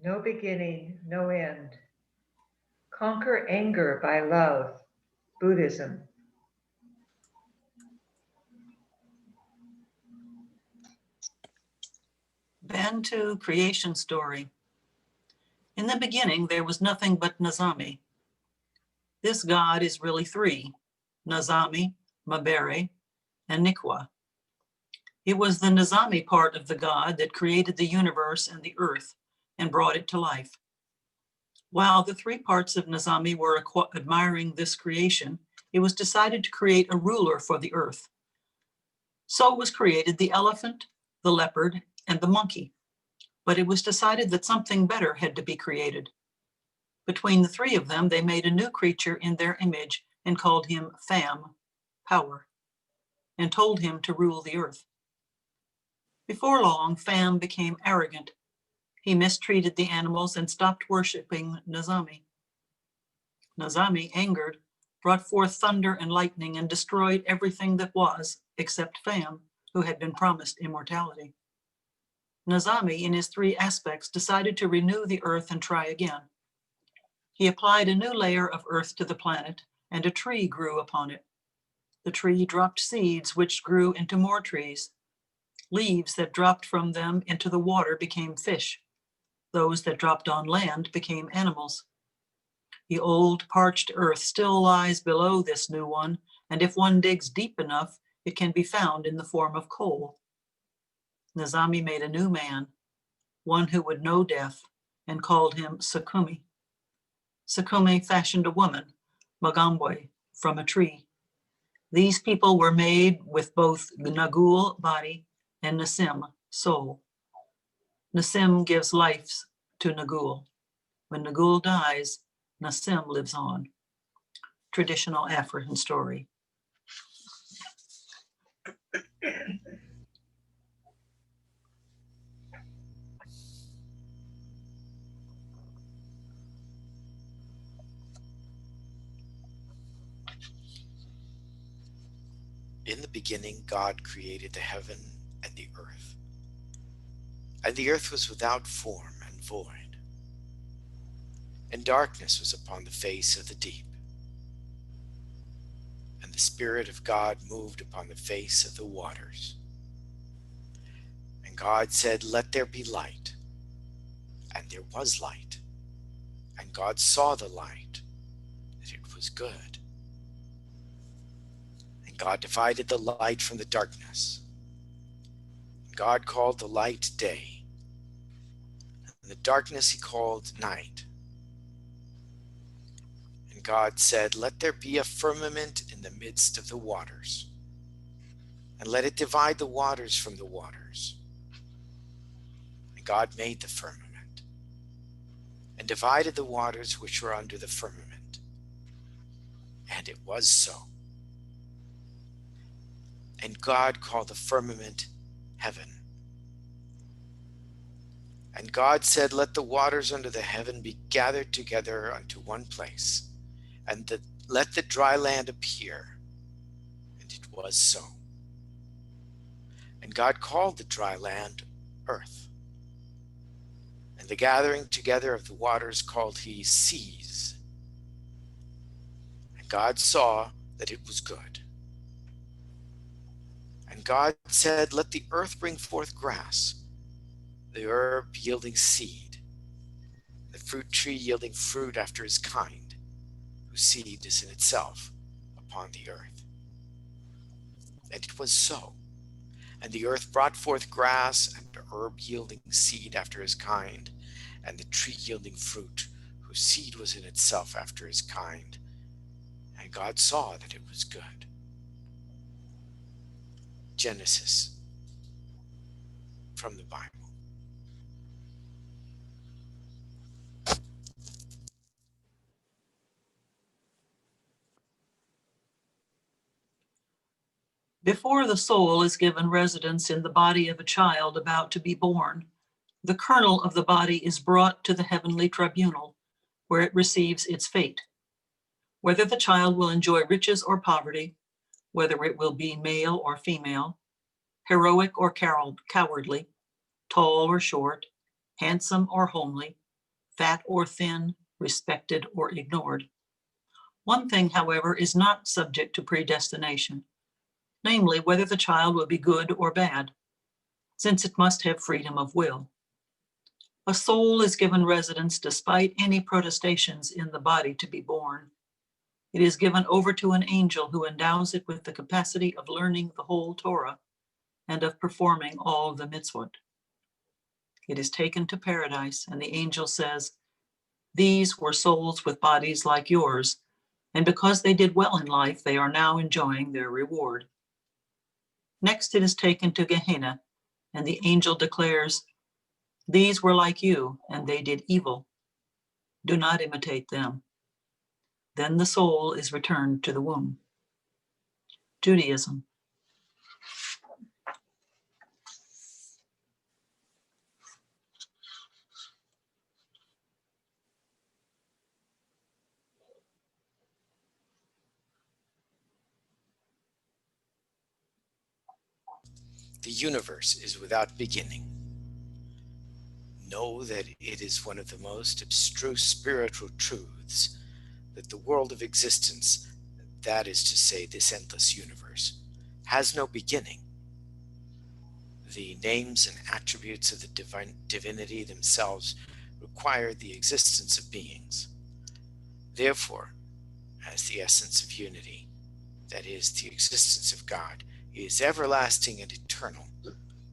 no beginning, no end. Conquer anger by love, Buddhism. Then to creation story. In the beginning, there was nothing but Nazami. This God is really three, Nazami, Mabere, and Nikwa. It was the Nazami part of the God that created the universe and the earth and brought it to life. While the three parts of Nazami were admiring this creation, it was decided to create a ruler for the earth. So was created the elephant, the leopard, and the monkey. But it was decided that something better had to be created. Between the three of them, they made a new creature in their image and called him Pham, power, and told him to rule the earth. Before long, Pham became arrogant. He mistreated the animals and stopped worshiping Nazami. Nazami, angered, brought forth thunder and lightning and destroyed everything that was, except Pham, who had been promised immortality. Nazami, in his three aspects, decided to renew the earth and try again. He applied a new layer of earth to the planet, and a tree grew upon it. The tree dropped seeds, which grew into more trees. Leaves that dropped from them into the water became fish. Those that dropped on land became animals. The old parched earth still lies below this new one, and if one digs deep enough, it can be found in the form of coal. Nazami made a new man, one who would know death, and called him Sakumi. Sakumi fashioned a woman, Magambwe, from a tree. These people were made with both the Nagul, body, and Nasim, soul. Nasim gives life to Nagul. When Nagul dies, Nasim lives on. Traditional African story. In the beginning, God created the heaven and the earth. And the earth was without form and void, and darkness was upon the face of the deep. And the Spirit of God moved upon the face of the waters. And God said, "Let there be light." And there was light. And God saw the light, that it was good. And God divided the light from the darkness. And God called the light day, and the darkness he called night. And God said, "Let there be a firmament in the midst of the waters, and let it divide the waters from the waters." And God made the firmament, and divided the waters which were under the firmament. And it was so. And God called the firmament heaven. And God said, "Let the waters under the heaven be gathered together unto one place, and let the dry land appear." And it was so. And God called the dry land earth. And the gathering together of the waters called he seas. And God saw that it was good. And God said, "Let the earth bring forth grass, the herb yielding seed, the fruit tree yielding fruit after his kind, whose seed is in itself upon the earth." And it was so. And the earth brought forth grass, and the herb yielding seed after his kind, and the tree yielding fruit, whose seed was in itself after his kind. And God saw that it was good. Genesis, from the Bible. Before the soul is given residence in the body of a child about to be born, the kernel of the body is brought to the heavenly tribunal, where it receives its fate. Whether the child will enjoy riches or poverty, whether it will be male or female, heroic or cowardly, tall or short, handsome or homely, fat or thin, respected or ignored. One thing, however, is not subject to predestination, namely whether the child will be good or bad, since it must have freedom of will. A soul is given residence despite any protestations in the body to be born. It is given over to an angel who endows it with the capacity of learning the whole Torah and of performing all the mitzvot. It is taken to paradise, and the angel says, "These were souls with bodies like yours, and because they did well in life, they are now enjoying their reward." Next, it is taken to Gehenna, and the angel declares, "These were like you, and they did evil. Do not imitate them." Then the soul is returned to the womb. Judaism. The universe is without beginning. Know that it is one of the most abstruse spiritual truths that the world of existence, that is to say, this endless universe, has no beginning. The names and attributes of the divinity themselves require the existence of beings. Therefore, as the essence of unity, that is, the existence of God, is everlasting and eternal,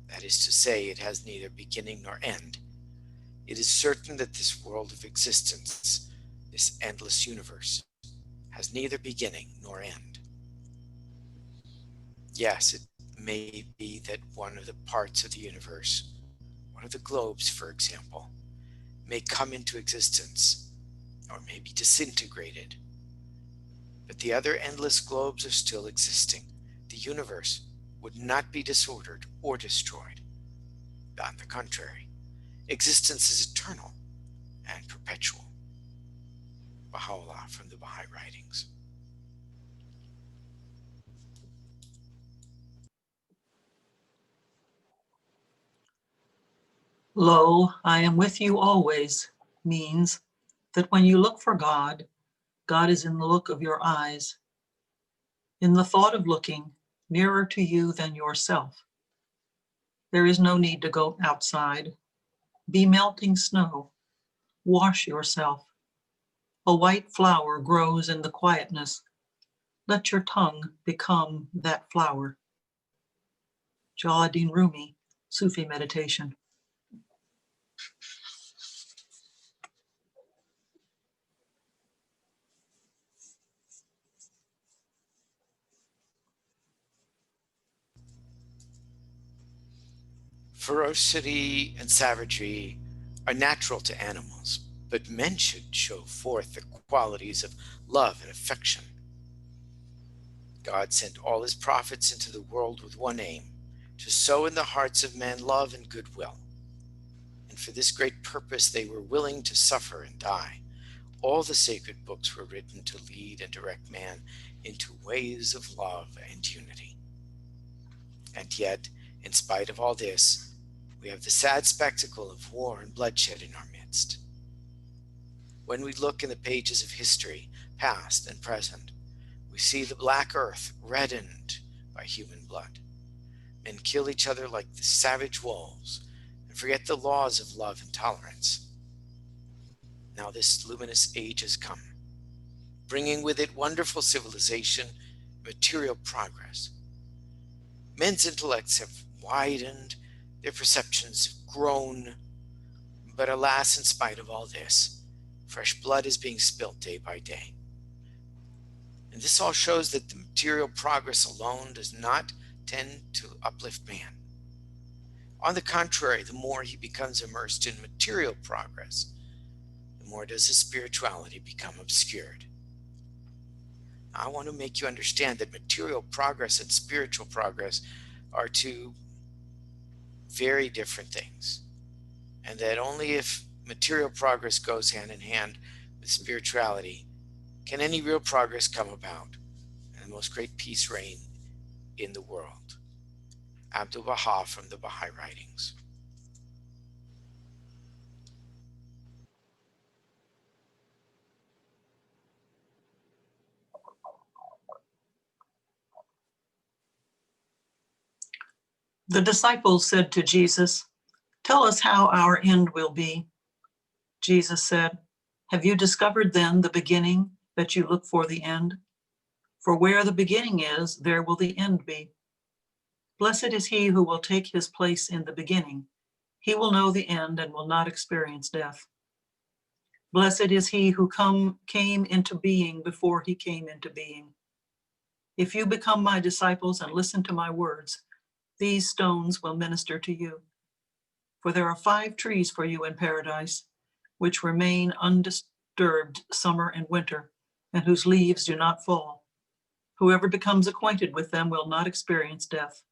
that is to say, it has neither beginning nor end, it is certain that this world of existence, this endless universe, has neither beginning nor end. Yes, it may be that one of the parts of the universe, one of the globes, for example, may come into existence or may be disintegrated, but the other endless globes are still existing. The universe would not be disordered or destroyed. On the contrary, existence is eternal and perpetual. Baha'u'llah from the Baha'i Writings. Lo, I am with you always means that when you look for God, God is in the look of your eyes, in the thought of looking nearer to you than yourself. There is no need to go outside. Be melting snow. Wash yourself. A white flower grows in the quietness. Let your tongue become that flower. Jalaluddin Rumi, Sufi Meditation. Ferocity and savagery are natural to animals, but men should show forth the qualities of love and affection. God sent all his prophets into the world with one aim, to sow in the hearts of men love and goodwill. And for this great purpose they were willing to suffer and die. All the sacred books were written to lead and direct man into ways of love and unity. And yet, in spite of all this, we have the sad spectacle of war and bloodshed in our midst. When we look in the pages of history, past and present, we see the black earth reddened by human blood. Men kill each other like the savage wolves and forget the laws of love and tolerance. Now this luminous age has come, bringing with it wonderful civilization, material progress. Men's intellects have widened, their perceptions have grown, but alas, in spite of all this, fresh blood is being spilt day by day. And this all shows that the material progress alone does not tend to uplift man. On the contrary, the more he becomes immersed in material progress, the more does his spirituality become obscured. I want to make you understand that material progress and spiritual progress are two very different things, and that only if material progress goes hand in hand with spirituality can any real progress come about and the most great peace reign in the world. Abdul Baha from the Baha'i Writings. The disciples said to Jesus, "Tell us how our end will be." Jesus said, "Have you discovered then the beginning that you look for the end? For where the beginning is, there will the end be. Blessed is he who will take his place in the beginning. He will know the end and will not experience death. Blessed is he who came into being before he came into being. If you become my disciples and listen to my words, these stones will minister to you. For there are 5 trees for you in paradise, which remain undisturbed summer and winter, and whose leaves do not fall. Whoever becomes acquainted with them will not experience death."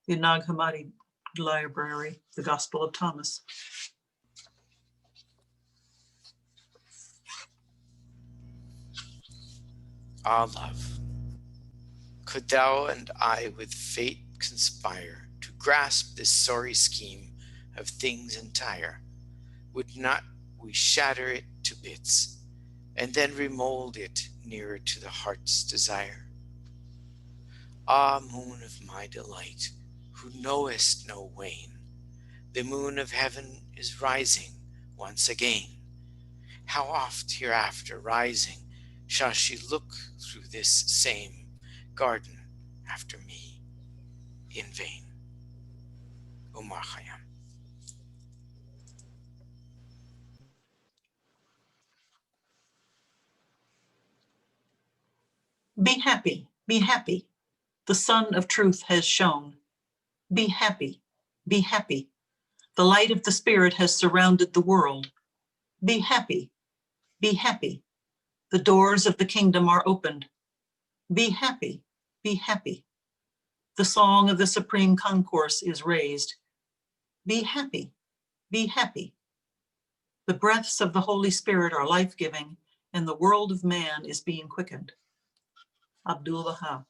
The Nag Hammadi Library, the Gospel of Thomas. Ah, love, could thou and I with fate conspire to grasp this sorry scheme of things entire, would not we shatter it to bits, and then remold it nearer to the heart's desire? Ah, moon of my delight, who knowest no wane, the moon of heaven is rising once again. How oft hereafter rising shall she look through this same garden after me in vain? Umar Khayyam. Be happy, be happy. The sun of truth has shone. Be happy, be happy. The light of the Spirit has surrounded the world. Be happy, be happy. The doors of the kingdom are opened. Be happy, be happy. The song of the supreme concourse is raised. Be happy, be happy. The breaths of the Holy Spirit are life-giving, and the world of man is being quickened. Abdul Baha.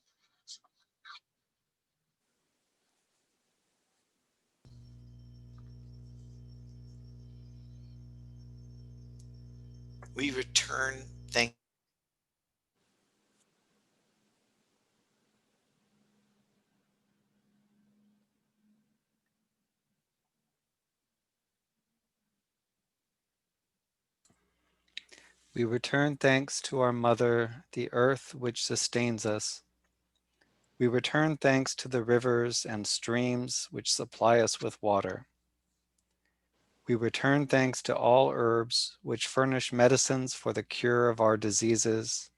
We return thanks. We return thanks to our Mother, the earth which sustains us. We return thanks to the rivers and streams which supply us with water. We return thanks to all herbs which furnish medicines for the cure of our diseases.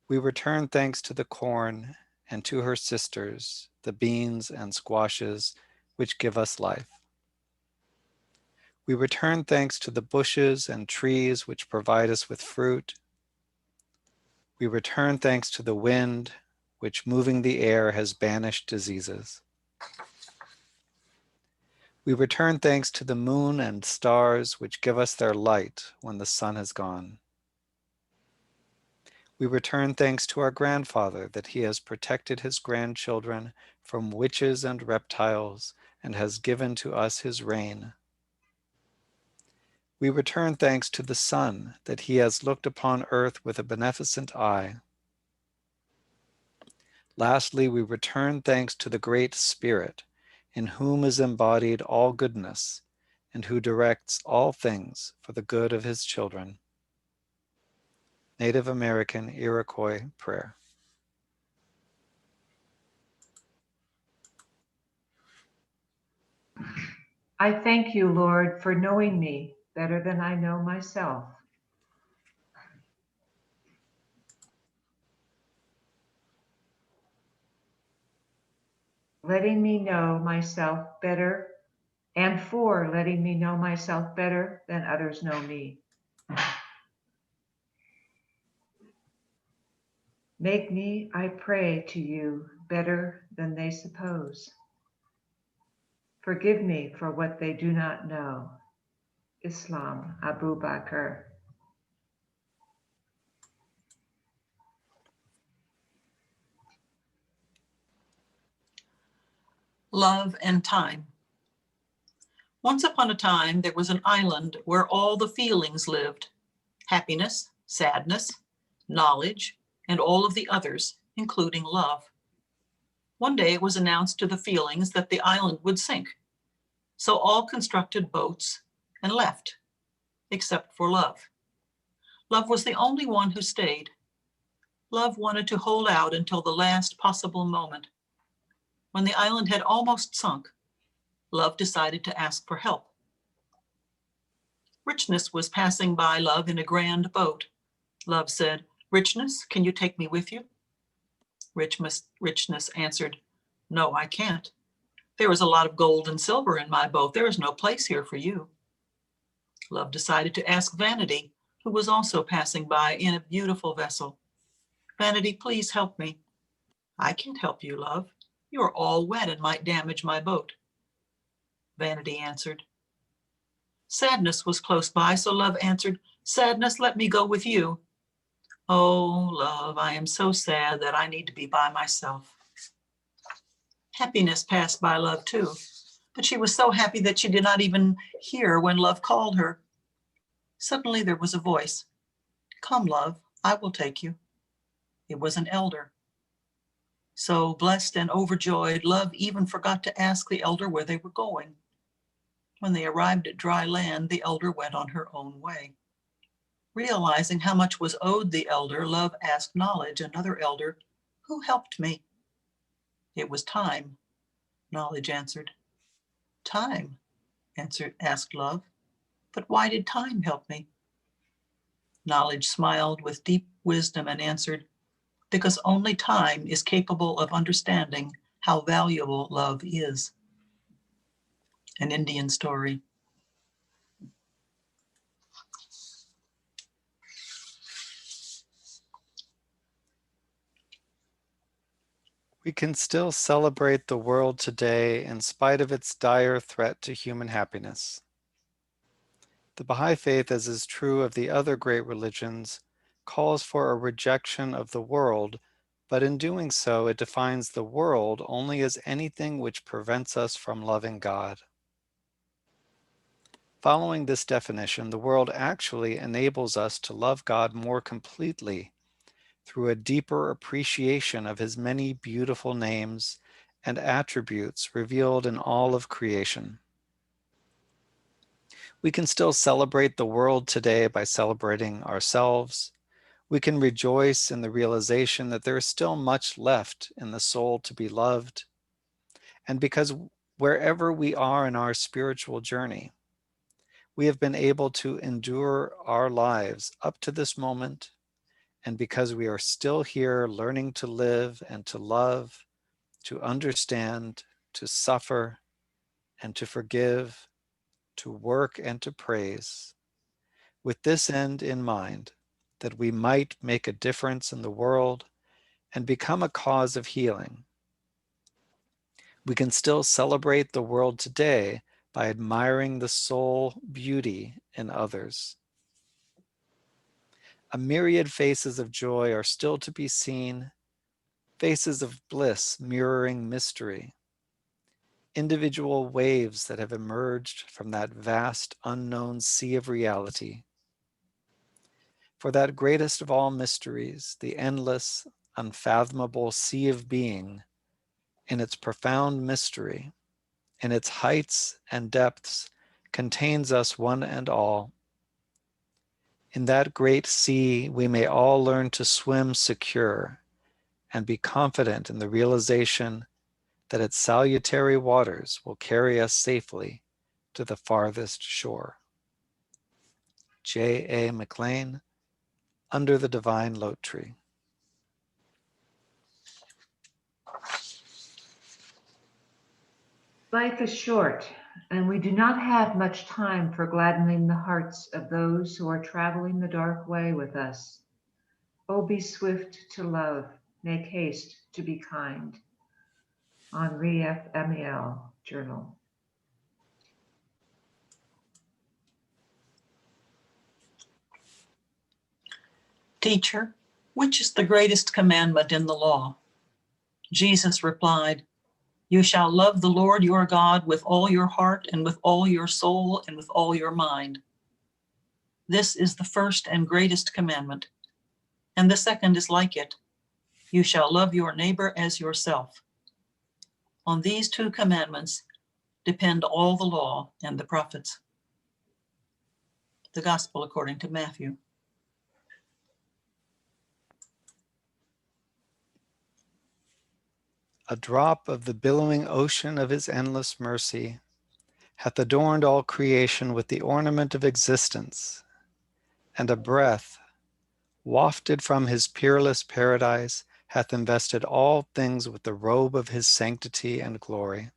We return thanks to the corn and to her sisters, the beans and squashes, which give us life. We return thanks to the bushes and trees which provide us with fruit. We return thanks to the wind, which moving the air has banished diseases. We return thanks to the moon and stars, which give us their light when the sun has gone. We return thanks to our grandfather that he has protected his grandchildren from witches and reptiles and has given to us his rain. We return thanks to the sun that he has looked upon earth with a beneficent eye. Lastly, we return thanks to the Great Spirit, in whom is embodied all goodness, and who directs all things for the good of his children. Native American Iroquois prayer. I thank you, Lord, for knowing me better than I know myself. Letting me know myself better, and for letting me know myself better than others know me. Make me, I pray to you, better than they suppose. Forgive me for what they do not know. Islam, Abu Bakr. Love and time. Once upon a time, there was an island where all the feelings lived: happiness, sadness, knowledge, and all of the others, including love. One day it was announced to the Feelings that the island would sink. So all constructed boats and left, except for Love. Love was the only one who stayed. Love wanted to hold out until the last possible moment. When the island had almost sunk, Love decided to ask for help. Richness was passing by Love in a grand boat. Love said, "Richness, can you take me with you?" Richness answered, "No, I can't. There is a lot of gold and silver in my boat. There is no place here for you." Love decided to ask Vanity, who was also passing by in a beautiful vessel. "Vanity, please help me." "I can't help you, Love. You are all wet and might damage my boat." Vanity answered. Sadness was close by, so Love answered, "Sadness, let me go with you." "Oh, Love, I am so sad that I need to be by myself." Happiness passed by Love too, but she was so happy that she did not even hear when Love called her. Suddenly there was a voice. "Come, Love, I will take you." It was an elder. So blessed and overjoyed, Love even forgot to ask the elder where they were going. When they arrived at dry land, the elder went on her own way. Realizing how much was owed the elder, Love asked Knowledge, another elder, "Who helped me?" "It was Time," Knowledge answered. "Time?" asked Love. "But why did Time help me?" Knowledge smiled with deep wisdom and answered, "Because only Time is capable of understanding how valuable love is." An Indian story. We can still celebrate the world today in spite of its dire threat to human happiness. The Baha'i Faith, as is true of the other great religions, calls for a rejection of the world, but in doing so, it defines the world only as anything which prevents us from loving God. Following this definition, the world actually enables us to love God more completely through a deeper appreciation of his many beautiful names and attributes revealed in all of creation. We can still celebrate the world today by celebrating ourselves. We can rejoice in the realization that there is still much left in the soul to be loved. And because wherever we are in our spiritual journey, we have been able to endure our lives up to this moment, and because we are still here learning to live and to love, to understand, to suffer, and to forgive, to work and to praise, with this end in mind, that we might make a difference in the world and become a cause of healing. We can still celebrate the world today by admiring the soul beauty in others. A myriad faces of joy are still to be seen, faces of bliss mirroring mystery, individual waves that have emerged from that vast unknown sea of reality. For that greatest of all mysteries, the endless, unfathomable sea of being, in its profound mystery, in its heights and depths, contains us one and all. In that great sea, we may all learn to swim secure and be confident in the realization that its salutary waters will carry us safely to the farthest shore. J. A. McLean, Under the Divine Lote Tree. Life is short, and we do not have much time for gladdening the hearts of those who are traveling the dark way with us. Oh, be swift to love, make haste to be kind. Henri F. Amiel, Journal. "Teacher, which is the greatest commandment in the law?" Jesus replied, "You shall love the Lord your God with all your heart and with all your soul and with all your mind. This is the first and greatest commandment. And the second is like it. You shall love your neighbor as yourself. On these two commandments depend all the law and the prophets. The Gospel according to Matthew. A drop of the billowing ocean of his endless mercy hath adorned all creation with the ornament of existence, and a breath, wafted from his peerless paradise, hath invested all things with the robe of his sanctity and glory.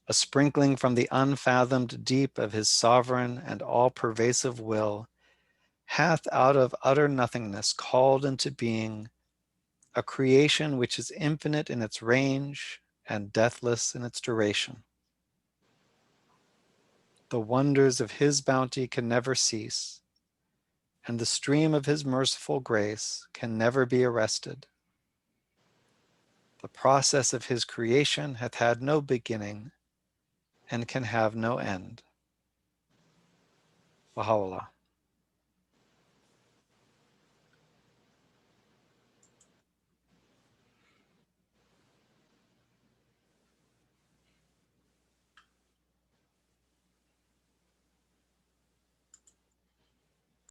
A sprinkling from the unfathomed deep of his sovereign and all-pervasive will hath out of utter nothingness called into being a creation which is infinite in its range and deathless in its duration. The wonders of his bounty can never cease, and the stream of his merciful grace can never be arrested. The process of his creation hath had no beginning and can have no end. Baha'u'llah.